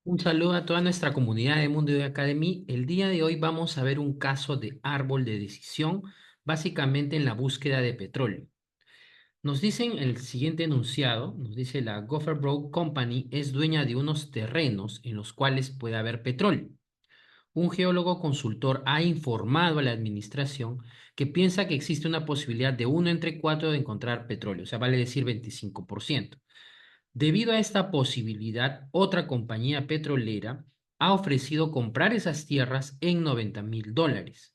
Un saludo a toda nuestra comunidad de Mundo de Academy. El día de hoy vamos a ver un caso de árbol de decisión, básicamente en la búsqueda de petróleo. Nos dicen el siguiente enunciado, nos dice la Gopher Brook Company es dueña de unos terrenos en los cuales puede haber petróleo. Un geólogo consultor ha informado a la administración que piensa que existe una posibilidad de 1 entre 4 de encontrar petróleo, o sea, vale decir 25%. Debido a esta posibilidad, otra compañía petrolera ha ofrecido comprar esas tierras en $90,000.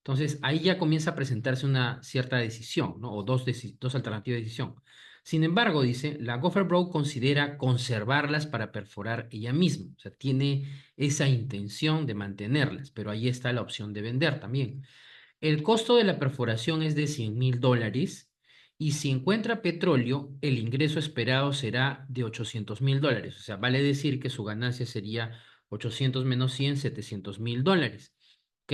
Entonces, ahí ya comienza a presentarse una cierta decisión, ¿no? O dos alternativas de decisión. Sin embargo, dice, la Gopher Brook considera conservarlas para perforar ella misma. O sea, tiene esa intención de mantenerlas, pero ahí está la opción de vender también. El costo de la perforación es de $100,000 y si encuentra petróleo, el ingreso esperado será de $800,000. O sea, vale decir que su ganancia sería 800 menos 100, $700,000. ¿Ok?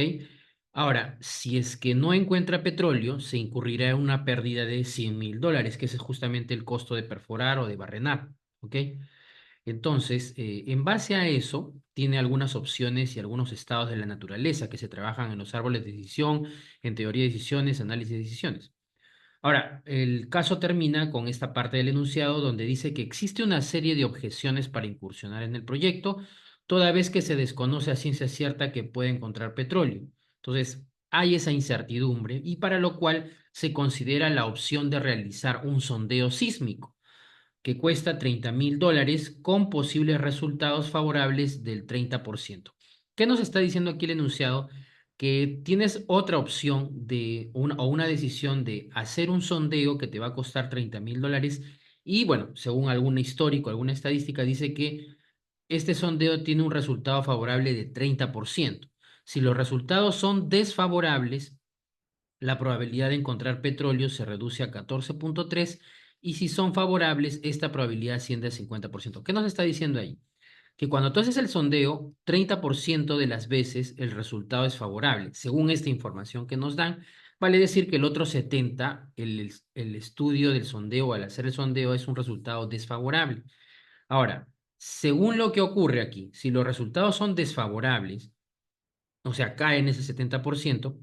Ahora, si es que no encuentra petróleo, se incurrirá en una pérdida de $100,000, que ese es justamente el costo de perforar o de barrenar. ¿Ok? Entonces, en base a eso, tiene algunas opciones y algunos estados de la naturaleza que se trabajan en los árboles de decisión, en teoría de decisiones, análisis de decisiones. Ahora, el caso termina con esta parte del enunciado donde dice que existe una serie de objeciones para incursionar en el proyecto, toda vez que se desconoce a ciencia cierta que puede encontrar petróleo. Entonces, hay esa incertidumbre y para lo cual se considera la opción de realizar un sondeo sísmico que cuesta $30,000 con posibles resultados favorables del 30%. ¿Qué nos está diciendo aquí el enunciado? Que tienes otra opción o una decisión de hacer un sondeo que te va a costar $30,000 y bueno, según algún histórico, alguna estadística, dice que este sondeo tiene un resultado favorable de 30%. Si los resultados son desfavorables, la probabilidad de encontrar petróleo se reduce a 14,3 y si son favorables, esta probabilidad asciende a 50%. ¿Qué nos está diciendo ahí? Que cuando tú haces el sondeo, 30% de las veces el resultado es favorable. Según esta información que nos dan, vale decir que el otro 70, el estudio del sondeo al hacer el sondeo es un resultado desfavorable. Ahora, según lo que ocurre aquí, si los resultados son desfavorables, o sea, caen ese 70%,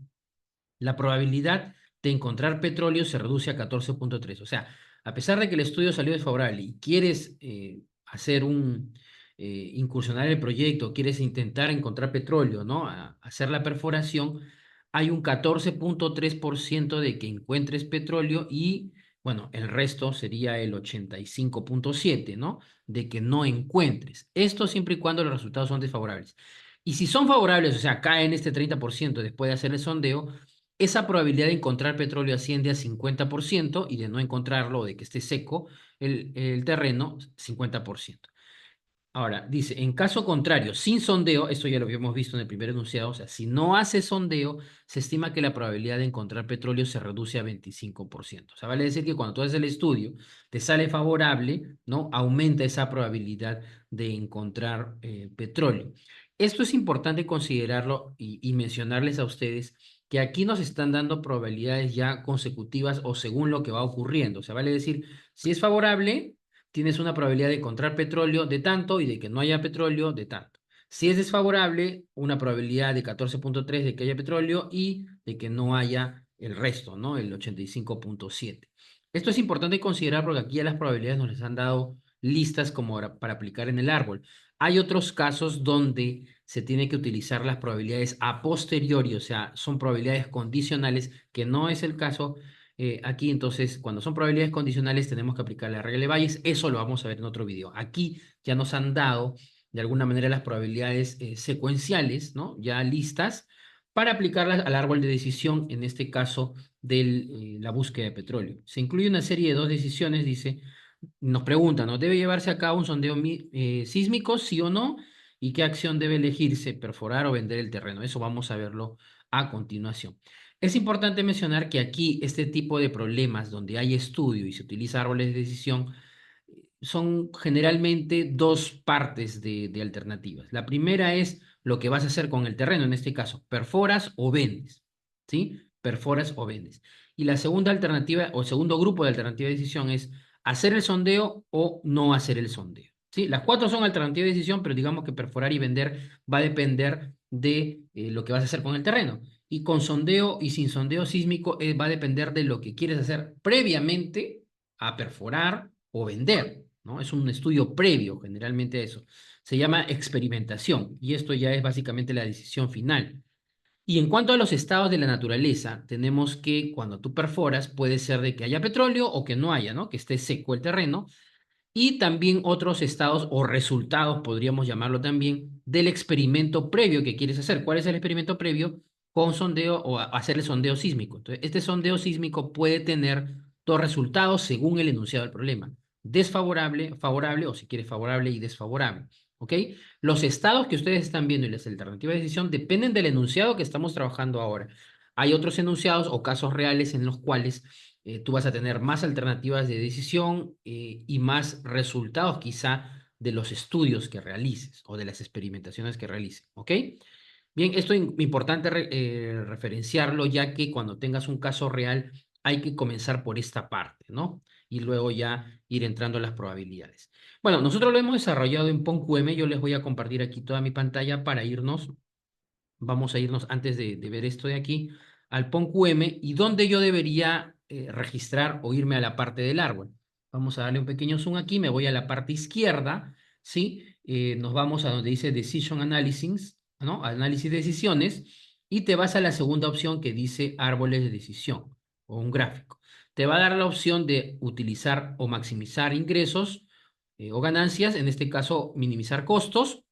la probabilidad de encontrar petróleo se reduce a 14,3. O sea, a pesar de que el estudio salió desfavorable y quieres hacer incursionar en el proyecto, quieres intentar encontrar petróleo, ¿no? Hacer la perforación, hay un 14,3% de que encuentres petróleo y, bueno, el resto sería el 85,7, ¿no? De que no encuentres. Esto siempre y cuando los resultados son desfavorables. Y si son favorables, o sea, caen este 30% después de hacer el sondeo, esa probabilidad de encontrar petróleo asciende a 50% y de no encontrarlo o de que esté seco el terreno, 50%. Ahora, dice, en caso contrario, sin sondeo, esto ya lo habíamos visto en el primer enunciado, o sea, si no hace sondeo, se estima que la probabilidad de encontrar petróleo se reduce a 25%. O sea, vale decir que cuando tú haces el estudio, te sale favorable, ¿no? Aumenta esa probabilidad de encontrar petróleo. Esto es importante considerarlo y mencionarles a ustedes que aquí nos están dando probabilidades ya consecutivas o según lo que va ocurriendo. O sea, vale decir, si es favorable, tienes una probabilidad de encontrar petróleo de tanto y de que no haya petróleo de tanto. Si es desfavorable, una probabilidad de 14,3 de que haya petróleo y de que no haya el resto, ¿no? El 85,7. Esto es importante considerar porque aquí ya las probabilidades nos las han dado listas como para aplicar en el árbol. Hay otros casos donde se tiene que utilizar las probabilidades a posteriori, o sea, son probabilidades condicionales, que no es el caso aquí. Entonces, cuando son probabilidades condicionales, tenemos que aplicar la regla de Bayes. Eso lo vamos a ver en otro video. Aquí ya nos han dado, de alguna manera, las probabilidades secuenciales, ¿no? Ya listas para aplicarlas al árbol de decisión, en este caso de la búsqueda de petróleo. Se incluye una serie de dos decisiones, dice, nos preguntan, ¿no? ¿Debe llevarse a cabo un sondeo sísmico, sí o no? ¿Y qué acción debe elegirse, perforar o vender el terreno? Eso vamos a verlo a continuación. Es importante mencionar que aquí este tipo de problemas donde hay estudio y se utiliza árboles de decisión son generalmente dos partes de alternativas. La primera es lo que vas a hacer con el terreno, en este caso, perforas o vendes, ¿sí? Perforas o vendes. Y la segunda alternativa o segundo grupo de alternativa de decisión es hacer el sondeo o no hacer el sondeo. ¿sí? Las cuatro son alternativa de decisión, pero digamos que perforar y vender va a depender de lo que vas a hacer con el terreno. Y con sondeo y sin sondeo sísmico va a depender de lo que quieres hacer previamente a perforar o vender, ¿no? Es un estudio previo generalmente a eso. Se llama experimentación y esto ya es básicamente la decisión final. Y en cuanto a los estados de la naturaleza, tenemos que cuando tú perforas puede ser de que haya petróleo o que no haya, ¿no? Que esté seco el terreno y también otros estados o resultados, podríamos llamarlo también, del experimento previo que quieres hacer. ¿Cuál es el experimento previo? Con sondeo o hacer el sondeo sísmico. Entonces, este sondeo sísmico puede tener dos resultados según el enunciado del problema. Desfavorable, favorable o si quieres favorable y desfavorable. ¿Ok? Los estados que ustedes están viendo y las alternativas de decisión dependen del enunciado que estamos trabajando ahora. Hay otros enunciados o casos reales en los cuales tú vas a tener más alternativas de decisión y más resultados quizá de los estudios que realices o de las experimentaciones que realices, ¿ok? Bien, esto es importante referenciarlo ya que cuando tengas un caso real hay que comenzar por esta parte, ¿no? Y luego ya ir entrando a las probabilidades. Bueno, nosotros lo hemos desarrollado en PonQM, yo les voy a compartir aquí toda mi pantalla para irnos. Vamos a irnos antes de ver esto de aquí al PonQM y dónde yo debería registrar o irme a la parte del árbol. Vamos a darle un pequeño zoom aquí, me voy a la parte izquierda, ¿sí? Nos vamos a donde dice Decision Analysis, ¿no? Análisis de decisiones y te vas a la segunda opción que dice árboles de decisión o un gráfico. Te va a dar la opción de utilizar o maximizar ingresos o ganancias, en este caso minimizar costos.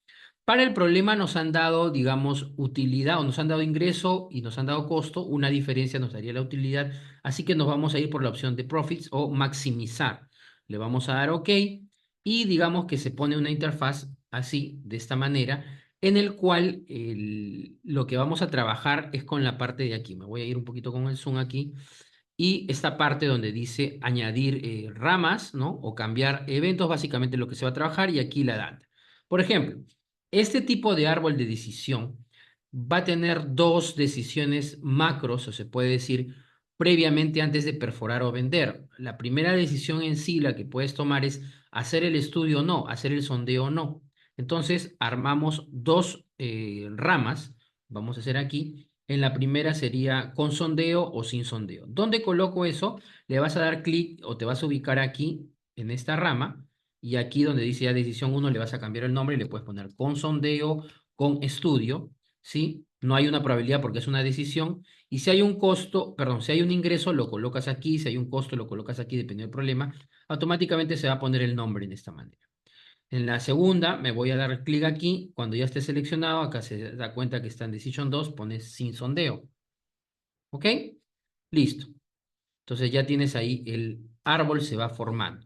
Para el problema nos han dado, digamos, utilidad o nos han dado ingreso y nos han dado costo. Una diferencia nos daría la utilidad. Así que nos vamos a ir por la opción de profits o maximizar. Le vamos a dar OK y digamos que se pone una interfaz así, de esta manera, en el cual lo que vamos a trabajar es con la parte de aquí. Me voy a ir un poquito con el zoom aquí y esta parte donde dice añadir ramas, ¿no? O cambiar eventos, básicamente lo que se va a trabajar y aquí la data. Por ejemplo, este tipo de árbol de decisión va a tener dos decisiones macros, o se puede decir, previamente antes de perforar o vender. La primera decisión en sí, la que puedes tomar es hacer el estudio o no, hacer el sondeo o no. Entonces, armamos dos ramas, vamos a hacer aquí. En la primera sería con sondeo o sin sondeo. ¿Dónde coloco eso? Le vas a dar clic o te vas a ubicar aquí en esta rama y aquí donde dice ya decisión uno le vas a cambiar el nombre y le puedes poner con sondeo, con estudio, ¿sí? No hay una probabilidad porque es una decisión. Y si hay un costo, perdón, si hay un ingreso, lo colocas aquí, si hay un costo, lo colocas aquí, dependiendo del problema, automáticamente se va a poner el nombre de esta manera. En la segunda me voy a dar clic aquí, cuando ya esté seleccionado, acá se da cuenta que está en Decision 2, pones sin sondeo. ¿Ok? Listo. Entonces ya tienes ahí el árbol se va formando.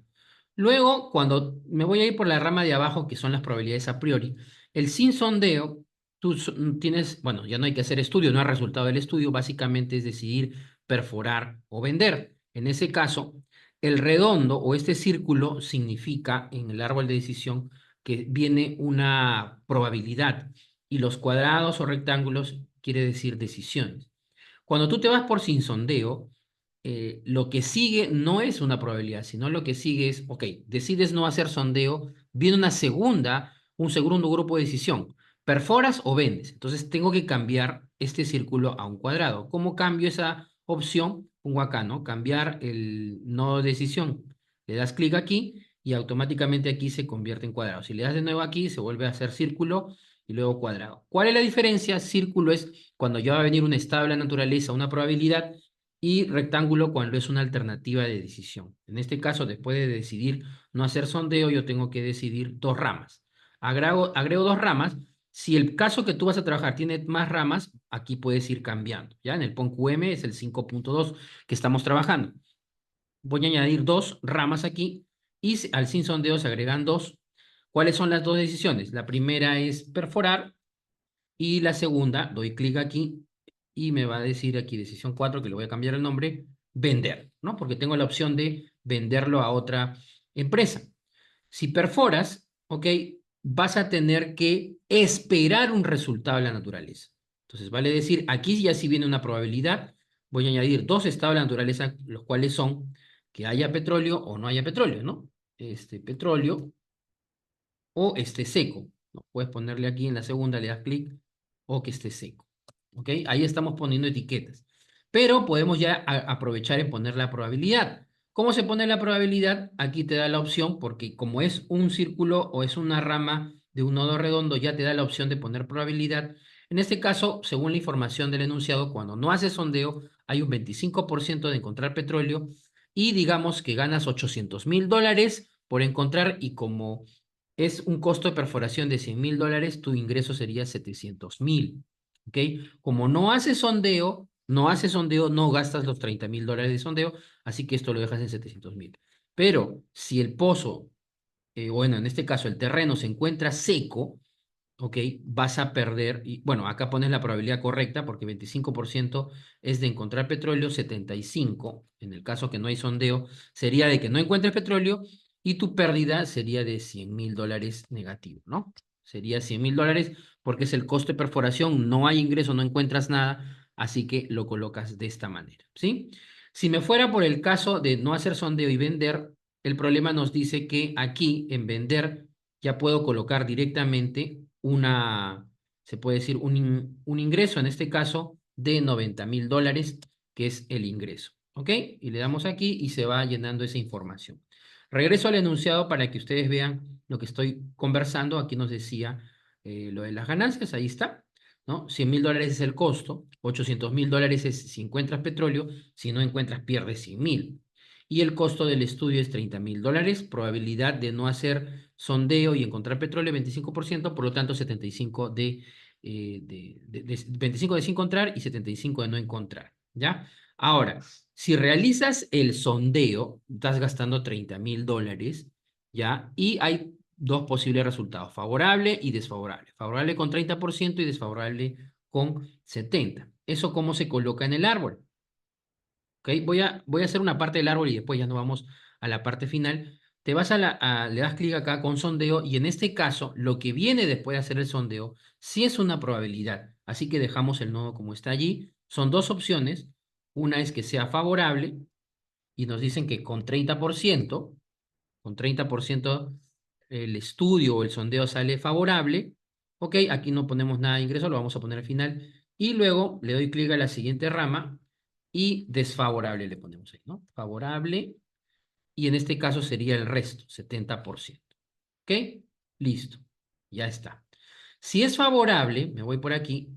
Luego, cuando me voy a ir por la rama de abajo, que son las probabilidades a priori, el sin sondeo, tú tienes, bueno, ya no hay que hacer estudio, no ha resultado del estudio, básicamente es decidir perforar o vender. En ese caso, el redondo o este círculo significa en el árbol de decisión que viene una probabilidad y los cuadrados o rectángulos quiere decir decisiones. Cuando tú te vas por sin sondeo, lo que sigue no es una probabilidad, sino lo que sigue es, ok, decides no hacer sondeo, viene un segundo grupo de decisión, perforas o vendes. Entonces tengo que cambiar este círculo a un cuadrado. ¿Cómo cambio esa opción? Pongo acá, ¿no? Cambiar el nodo de decisión. Le das clic aquí y automáticamente aquí se convierte en cuadrado. Si le das de nuevo aquí, se vuelve a hacer círculo y luego cuadrado. ¿Cuál es la diferencia? Círculo es cuando ya va a venir un estado de la naturaleza, una probabilidad, y rectángulo cuando es una alternativa de decisión. En este caso, después de decidir no hacer sondeo, yo tengo que decidir dos ramas. Agrego dos ramas. Si el caso que tú vas a trabajar tiene más ramas, aquí puedes ir cambiando. ¿Ya? En el PON-QM es el 5.2 que estamos trabajando. Voy a añadir dos ramas aquí y al sin sondeo se agregan dos. ¿Cuáles son las dos decisiones? La primera es perforar y la segunda, doy clic aquí y me va a decir aquí decisión 4 que le voy a cambiar el nombre, vender, ¿no? Porque tengo la opción de venderlo a otra empresa. Si perforas, ¿ok? Vas a tener que esperar un resultado de la naturaleza. Entonces, vale decir, aquí ya si viene una probabilidad, voy a añadir dos estados de la naturaleza, los cuales son que haya petróleo o no haya petróleo, ¿no? Petróleo o esté seco. ¿No? Puedes ponerle aquí en la segunda, le das clic, o que esté seco. ¿Ok? Ahí estamos poniendo etiquetas. Pero podemos ya aprovechar en poner la probabilidad. ¿Cómo se pone la probabilidad? Aquí te da la opción, porque como es un círculo o es una rama de un nodo redondo, ya te da la opción de poner probabilidad. En este caso, según la información del enunciado, cuando no haces sondeo, hay un 25% de encontrar petróleo y digamos que ganas $800,000 por encontrar y como es un costo de perforación de $100,000, tu ingreso sería 700,000. ¿Ok? Como no haces sondeo, no gastas los $30,000 de sondeo, así que esto lo dejas en 700,000. Pero si el pozo, bueno, en este caso el terreno se encuentra seco, ¿ok? Vas a perder, y bueno, acá pones la probabilidad correcta porque 25% es de encontrar petróleo, 75, en el caso que no hay sondeo, sería de que no encuentres petróleo y tu pérdida sería de $100,000 negativo, ¿no? Sería $100,000 porque es el costo de perforación, no hay ingreso, no encuentras nada, así que lo colocas de esta manera, ¿sí? Si me fuera por el caso de no hacer sondeo y vender, el problema nos dice que aquí en vender ya puedo colocar directamente se puede decir, un ingreso, en este caso, de $90,000, que es el ingreso. ¿Ok? Y le damos aquí y se va llenando esa información. Regreso al enunciado para que ustedes vean lo que estoy conversando. Aquí nos decía lo de las ganancias, ahí está. ¿No? $100,000 es el costo, $800,000 es si encuentras petróleo, si no encuentras pierdes 100,000 y el costo del estudio es $30,000, probabilidad de no hacer sondeo y encontrar petróleo 25%, por lo tanto 75 25 de sí encontrar y 75 de no encontrar, ¿ya? Ahora, si realizas el sondeo, estás gastando $30,000, ¿ya? Y hay dos posibles resultados, favorable y desfavorable. Favorable con 30% y desfavorable con 70%. ¿Eso cómo se coloca en el árbol? ¿Ok? Voy a hacer una parte del árbol y después ya nos vamos a la parte final. Te vas le das clic acá con sondeo y en este caso lo que viene después de hacer el sondeo sí es una probabilidad. Así que dejamos el nodo como está allí. Son dos opciones. Una es que sea favorable y nos dicen que con 30% el estudio o el sondeo sale favorable. Ok, aquí no ponemos nada de ingreso, lo vamos a poner al final. Y luego le doy clic a la siguiente rama y desfavorable le ponemos ahí, ¿no? Favorable y en este caso sería el resto, 70%. ¿Ok? Listo, ya está. Si es favorable, me voy por aquí,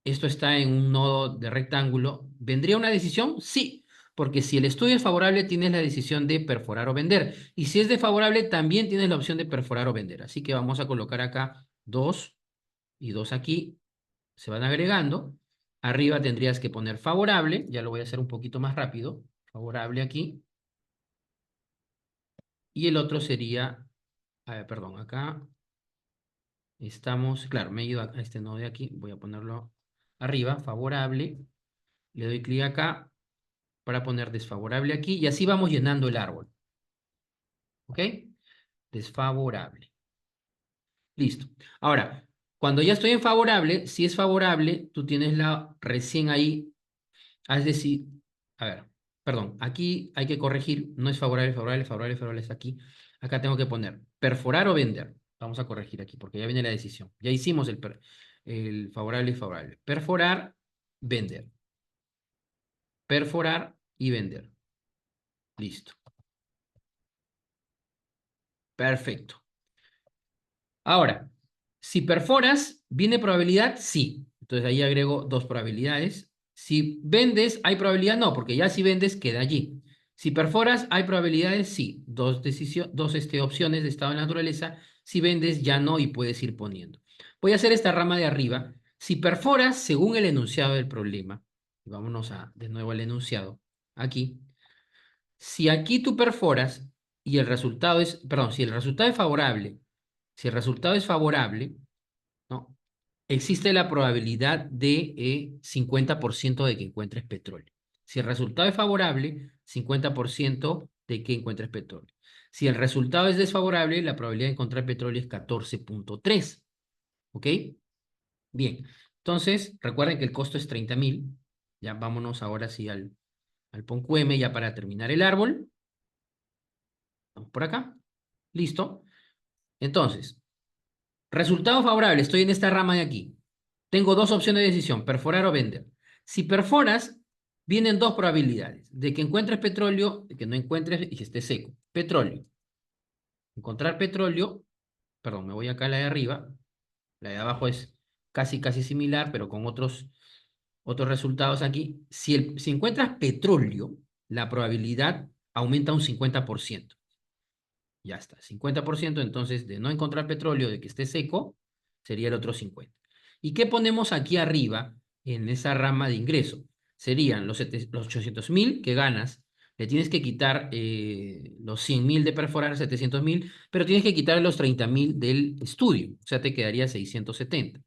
esto está en un nodo de rectángulo, ¿vendría una decisión? Sí, porque si el estudio es favorable, tienes la decisión de perforar o vender. Y si es desfavorable, también tienes la opción de perforar o vender. Así que vamos a colocar acá 2 y 2 aquí, se van agregando. Arriba tendrías que poner favorable, ya lo voy a hacer un poquito más rápido. Favorable aquí. Y el otro sería, perdón, acá estamos, claro, me he ido a este nodo de aquí, voy a ponerlo arriba, favorable. Le doy clic acá para poner desfavorable aquí y así vamos llenando el árbol. ¿Ok? Desfavorable. Listo. Ahora, cuando ya estoy en favorable, si es favorable, tú tienes la recién ahí, es decir, a ver, perdón, aquí hay que corregir, no es favorable, favorable, favorable, favorable es aquí. Acá tengo que poner perforar o vender. Vamos a corregir aquí porque ya viene la decisión. Ya hicimos el favorable y favorable. Perforar, vender. Perforar y vender. Listo. Perfecto. Ahora, si perforas, ¿viene probabilidad? Sí. Entonces ahí agrego dos probabilidades. Si vendes, ¿hay probabilidad? No, porque ya si vendes, queda allí. Si perforas, ¿hay probabilidades? Sí. Dos opciones de estado de naturaleza. Si vendes, ya no y puedes ir poniendo. Voy a hacer esta rama de arriba. Si perforas, según el enunciado del problema, vámonos de nuevo al enunciado, aquí. Si aquí tú perforas y el resultado es, perdón, si el resultado es favorable, si el resultado es favorable, ¿no? Existe la probabilidad de 50% de que encuentres petróleo. Si el resultado es favorable, 50% de que encuentres petróleo. Si el resultado es desfavorable, la probabilidad de encontrar petróleo es 14,3. ¿Ok? Bien. Entonces, recuerden que el costo es 30,000. Ya vámonos ahora sí al PONQM ya para terminar el árbol. Vamos por acá. Listo. Entonces, resultado favorable, estoy en esta rama de aquí. Tengo dos opciones de decisión, perforar o vender. Si perforas, vienen dos probabilidades, de que encuentres petróleo, de que no encuentres y que esté seco. Petróleo. Encontrar petróleo, perdón, me voy acá a la de arriba, la de abajo es casi similar, pero con otros resultados aquí. Si encuentras petróleo, la probabilidad aumenta un 50%. Ya está, 50%, entonces de no encontrar petróleo, de que esté seco, sería el otro 50%. ¿Y qué ponemos aquí arriba en esa rama de ingreso? Serían los 800.000 que ganas, le tienes que quitar los 100.000 de perforar, 700.000, pero tienes que quitar los 30.000 del estudio, o sea, te quedaría 670.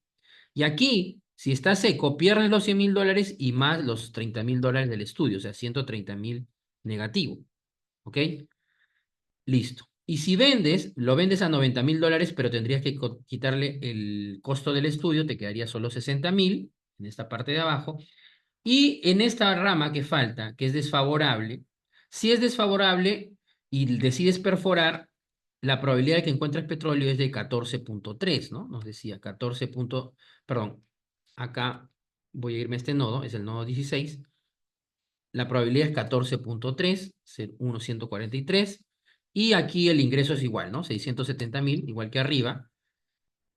Y aquí, si está seco, pierdes los 100.000 dólares y más los 30.000 dólares del estudio, o sea, 130.000 negativo. ¿Ok? Listo. Y si vendes, lo vendes a 90.000 dólares, pero tendrías que quitarle el costo del estudio, te quedaría solo 60.000 en esta parte de abajo. Y en esta rama que falta, que es desfavorable, si es desfavorable y decides perforar, la probabilidad de que encuentres petróleo es de 14.3, ¿no? Nos decía 14 perdón, acá voy a irme a este nodo, es el nodo 16. La probabilidad es 14.3, ser 143. Y aquí el ingreso es igual, ¿no? 670.000, igual que arriba.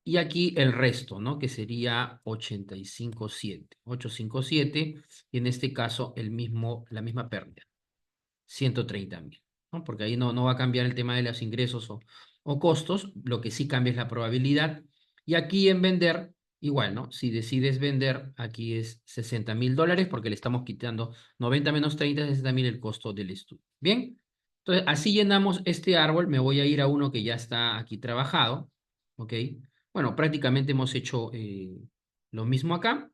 Y aquí el resto, ¿no? Que sería 85.7. 857, y en este caso la misma pérdida, 130.000, ¿no? Porque ahí no va a cambiar el tema de los ingresos o costos, lo que sí cambia es la probabilidad. Y aquí en vender, igual, ¿no? Si decides vender, aquí es 60.000 dólares porque le estamos quitando 90 menos 30, 60.000 el costo del estudio. Bien, entonces así llenamos este árbol. Me voy a ir a uno que ya está aquí trabajado, ¿ok? Bueno, prácticamente hemos hecho lo mismo acá.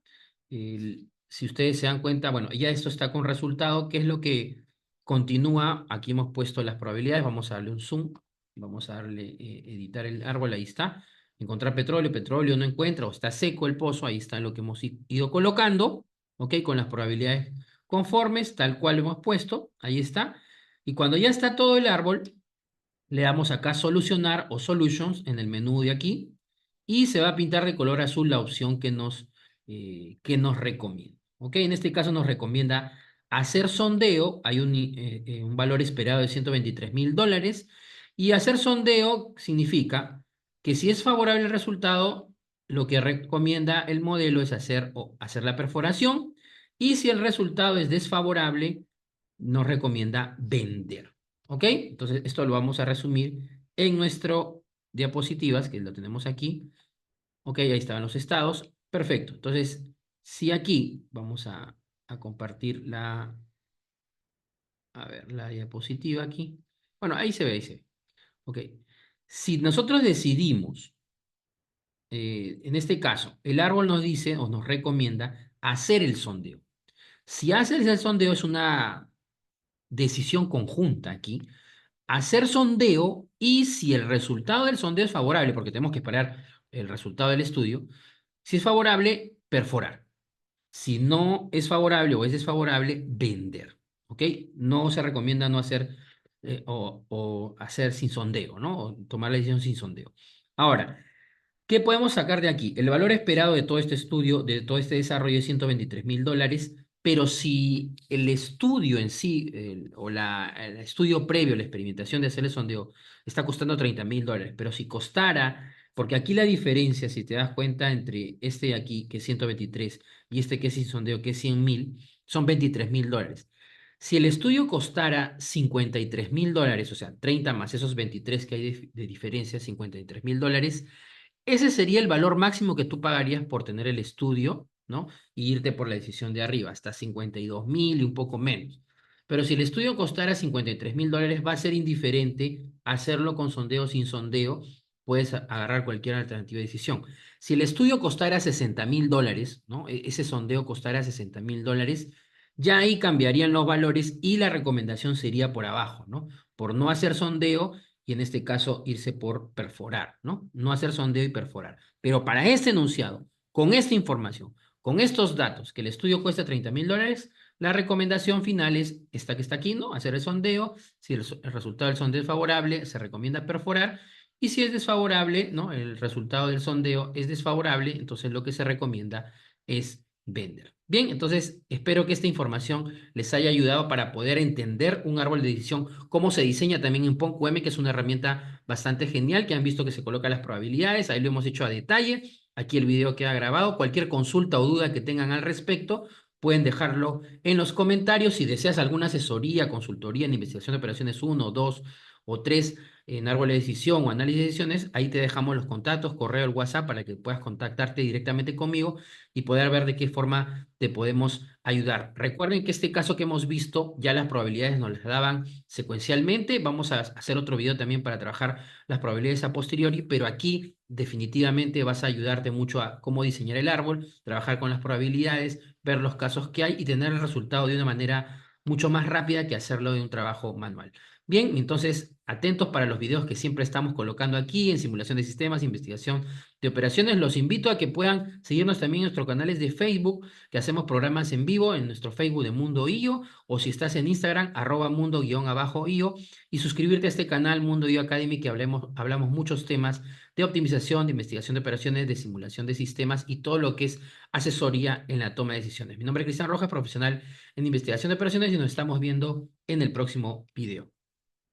Si ustedes se dan cuenta, bueno, ya esto está con resultado. ¿Qué es lo que continúa? Aquí hemos puesto las probabilidades. Vamos a darle un zoom. Vamos a darle editar el árbol. Ahí está. Encontrar petróleo. Petróleo no encuentra o está seco el pozo. Ahí está lo que hemos ido colocando. ¿Ok? Con las probabilidades conformes, tal cual lo hemos puesto. Ahí está. Y cuando ya está todo el árbol, le damos acá solucionar o solutions en el menú de aquí y se va a pintar de color azul la opción que nos recomienda. ¿Ok? En este caso nos recomienda hacer sondeo. Hay un valor esperado de 123.000 dólares, y hacer sondeo significa que si es favorable el resultado, lo que recomienda el modelo es hacer la perforación, y si el resultado es desfavorable, nos recomienda vender. ¿Ok? Entonces, esto lo vamos a resumir en nuestro diapositivas, que lo tenemos aquí. Ok, ahí estaban los estados. Perfecto. Entonces, si aquí vamos a compartir la diapositiva aquí. Bueno, ahí se ve, ahí se ve. Ok. Si nosotros decidimos, en este caso, el árbol nos dice o nos recomienda hacer el sondeo. Si haces el sondeo es una decisión conjunta aquí. Hacer sondeo, y si el resultado del sondeo es favorable, porque tenemos que esperar el resultado del estudio, si es favorable, perforar. Si no es favorable o es desfavorable, vender. ¿Ok? No se recomienda no hacer o hacer sin sondeo, ¿no? O tomar la decisión sin sondeo. Ahora, ¿qué podemos sacar de aquí? El valor esperado de todo este estudio, de todo este desarrollo es 123.000 dólares, pero si el estudio en sí, el estudio previo, la experimentación de hacer el sondeo, está costando 30.000 dólares, pero si costara, porque aquí la diferencia, si te das cuenta, entre este de aquí, que es 123, y este que es sin sondeo, que es 100.000, son 23.000 dólares. Si el estudio costara 53.000 dólares, o sea, 30 más esos 23 que hay de diferencia, 53.000 dólares, ese sería el valor máximo que tú pagarías por tener el estudio, ¿no? Y irte por la decisión de arriba, hasta 52.000 y un poco menos. Pero si el estudio costara 53.000 dólares, va a ser indiferente hacerlo con sondeo o sin sondeo. Puedes agarrar cualquier alternativa de decisión. Si el estudio costara 60.000 dólares, ¿no? Ese sondeo costara 60.000 dólares, ya ahí cambiarían los valores y la recomendación sería por abajo, ¿no? Por no hacer sondeo, y en este caso irse por perforar, ¿no? No hacer sondeo y perforar. Pero para este enunciado, con esta información, con estos datos, que el estudio cuesta 30.000 dólares, la recomendación final es esta que está aquí, ¿no? Hacer el sondeo. Si el resultado del sondeo es favorable, se recomienda perforar. Y si es desfavorable, ¿no? El resultado del sondeo es desfavorable, entonces lo que se recomienda es vender. Bien, entonces espero que esta información les haya ayudado para poder entender un árbol de decisión, cómo se diseña también en PonQM, que es una herramienta bastante genial, que han visto que se colocan las probabilidades, ahí lo hemos hecho a detalle, aquí el video queda grabado, cualquier consulta o duda que tengan al respecto, pueden dejarlo en los comentarios. Si deseas alguna asesoría, consultoría en investigación de operaciones uno, 2 o 3 en árbol de decisión o análisis de decisiones, ahí te dejamos los contactos, correo, el WhatsApp para que puedas contactarte directamente conmigo y poder ver de qué forma te podemos ayudar. Recuerden que este caso que hemos visto, ya las probabilidades nos las daban secuencialmente. Vamos a hacer otro video también para trabajar las probabilidades a posteriori, pero aquí definitivamente vas a ayudarte mucho a cómo diseñar el árbol, trabajar con las probabilidades, ver los casos que hay y tener el resultado de una manera mucho más rápida que hacerlo de un trabajo manual. Bien, entonces atentos para los videos que siempre estamos colocando aquí en simulación de sistemas, investigación de operaciones. Los invito a que puedan seguirnos también en nuestros canales de Facebook, que hacemos programas en vivo en nuestro Facebook de Mundo IO, o si estás en Instagram, @mundo_io, y suscribirte a este canal Mundo IO Academy, que hablamos muchos temas de optimización, de investigación de operaciones, de simulación de sistemas y todo lo que es asesoría en la toma de decisiones. Mi nombre es Cristian Rojas, profesional en investigación de operaciones, y nos estamos viendo en el próximo video.